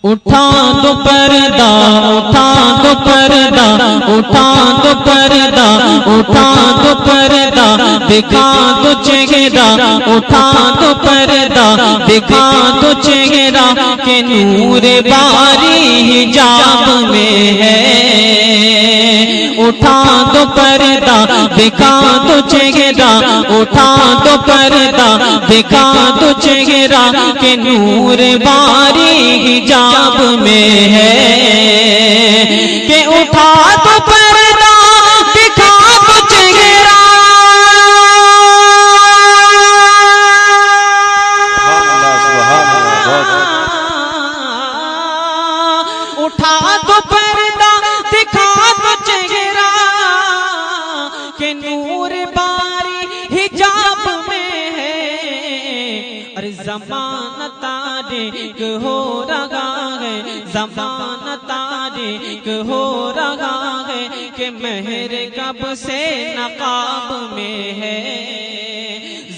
उठा दो पर्दा, उठा दो पर्दा, उठा दो पर्दा, उठा दो पर्दा, दिखा दो चेहरा, उठा दो पर्दा, दिखा दो चेहरा के नूर बारी हिजाब में है। उठा दो पर्दा, दिखा दो चेहरा, उठा दो पर्दा, दिखा दो चेहरा के नूर बारी हिजाब में है। के उठा दो पर्दा, दिखा दो चेहरा, उठा दो पर्दा, दिखा दो चेहरा के नूर बारी हिजाब में है। अरे ज़माना तारीक हो रहा है, ज़माना तारीक हो रहा है कि मेहर कब से नकाब में है।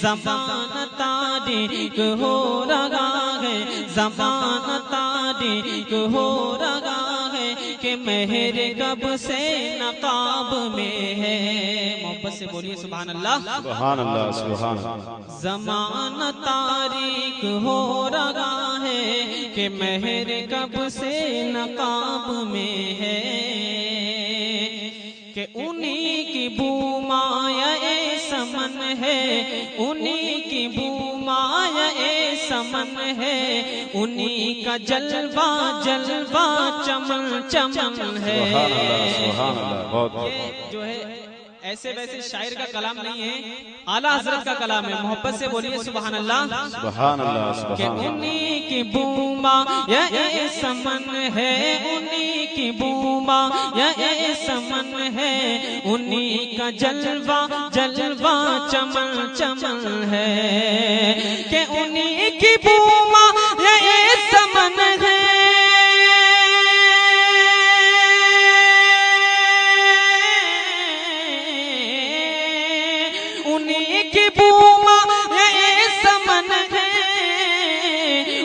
ज़माना तारीक हो रहा है, ज़माना तारीक हो रहा है कि मेहर कब से नकाब में है। मोहब्बत से बोलिए सुभान अल्लाह, सुभान अल्लाह, सुभान अल्लाह। ज़माना तारीक हो रहा है कि मेहर कब से नकाब में है। कि उन्हीं की बूमाया समन है, उन्हीं की बूमाया समन है, उन्हीं का जलवा जलवा चमन चमन है। ये जो है ऐसे वैसे शायर का कलाम नहीं है, आला हजरत का कलाम है। मोहब्बत से बोलिए सुभान अल्लाह, सुभान अल्लाह, सुभान अल्लाह। उन्हीं की बूमा ये समन है, उन्हीं की बूमा ये समन है, उन्हीं का जलवा जलवा चमन चमन है। कि उन्हीं की बूमा ये समन है, उन्हीं की बूमा ये समन है,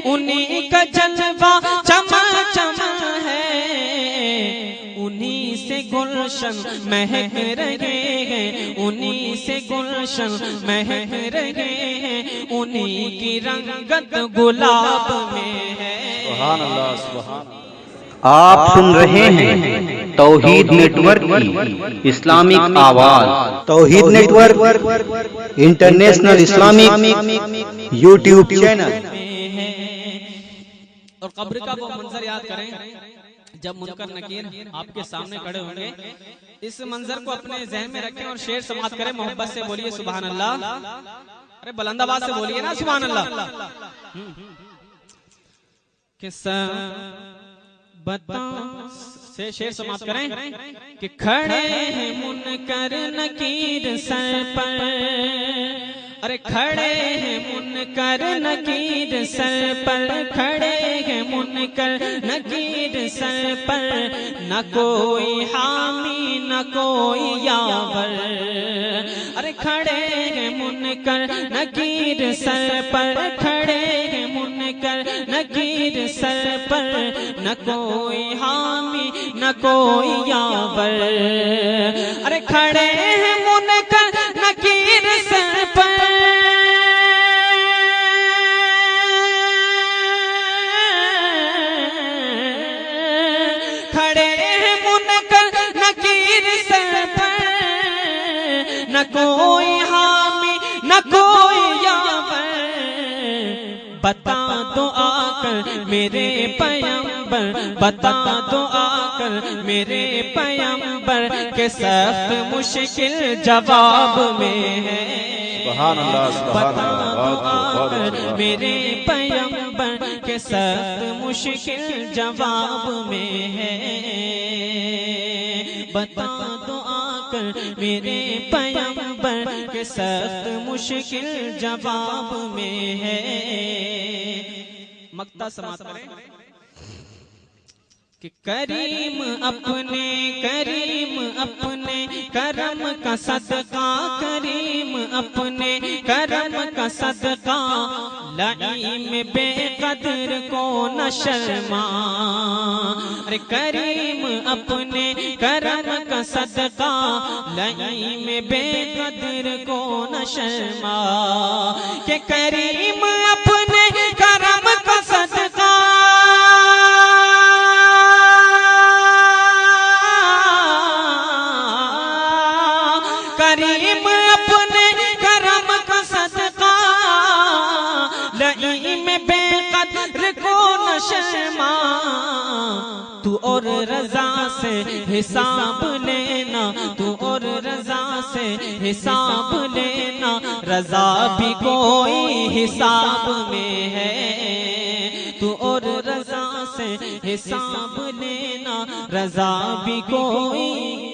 उन्हीं का जलवा चमन चमन है। उन्हीं से गुलशन महक रहे हैं, उन्हीं से गुलशन महक रहे हैं, उन्हीं की रंगत गुलाब में है। सुभान अल्लाह, सुभान अल्लाह। आप सुन रहे हैं तौहीद नेटवर्क की इस्लामिक आवाज। Tauheed network international Islamic YouTube channel. और कब्र का वो मंजर याद करें जब मुनकर नकीर आपके सामने खड़े होंगे। इस मंजर को अपने जहन में रखें और शेर समाप्त करें। मोहब्बत से बोलिए सुभान अल्लाह, अरे बुलंद आवाज से बोलिए ना सुभान अल्लाह। बता से शेर समाप्त करें कि खड़े हैं मुनकर नकीर सर पर, अरे खड़े हैं मुनकर नकीर सर पर, खड़े हैं मुनकर नकीर सर पर, न कोई हामी न कोई यावर। अरे खड़े हैं मुनकर नकीर सर पर, खड़े हैं मुनकर नकीर सर पर, न कोई हामी न कोई यावर। अरे खड़े हैं मुनकर नकीर सर पर, खड़े हैं मुनकर नकीर सर पर, न कोई हामी न कोई यावर। बता दो आकर मेरे पैगंबर, बता दो आकर मेरे पैगंबर के सख्त मुश्किल जवाब में है। सुभान अल्लाह, सुभान अल्लाह। बता दो मेरे पैगंबर के सख्त मुश्किल जवाब में है। बता दो आकर मेरे पैगंबर के सख्त मुश्किल जवाब में है। मक्ता समाप्त करें कि करीम अपने करम का सदका, करीम अपने करम का सदका, लईम बेकदर को न शर्मा। अरे करीम अपने करम का सदका, लईम बेकदर को न शर्मा। के करीम अपने करम का सदका, करीम अपने करम का सदका, लईम बेकदर को न शर्मा। तू और रजा से हिसाब लेना, तू और रजा से हिसाब लेना, रजा भी कोई हिसाब में है। तू और रजा से हिसाब लेना, रजा भी कोई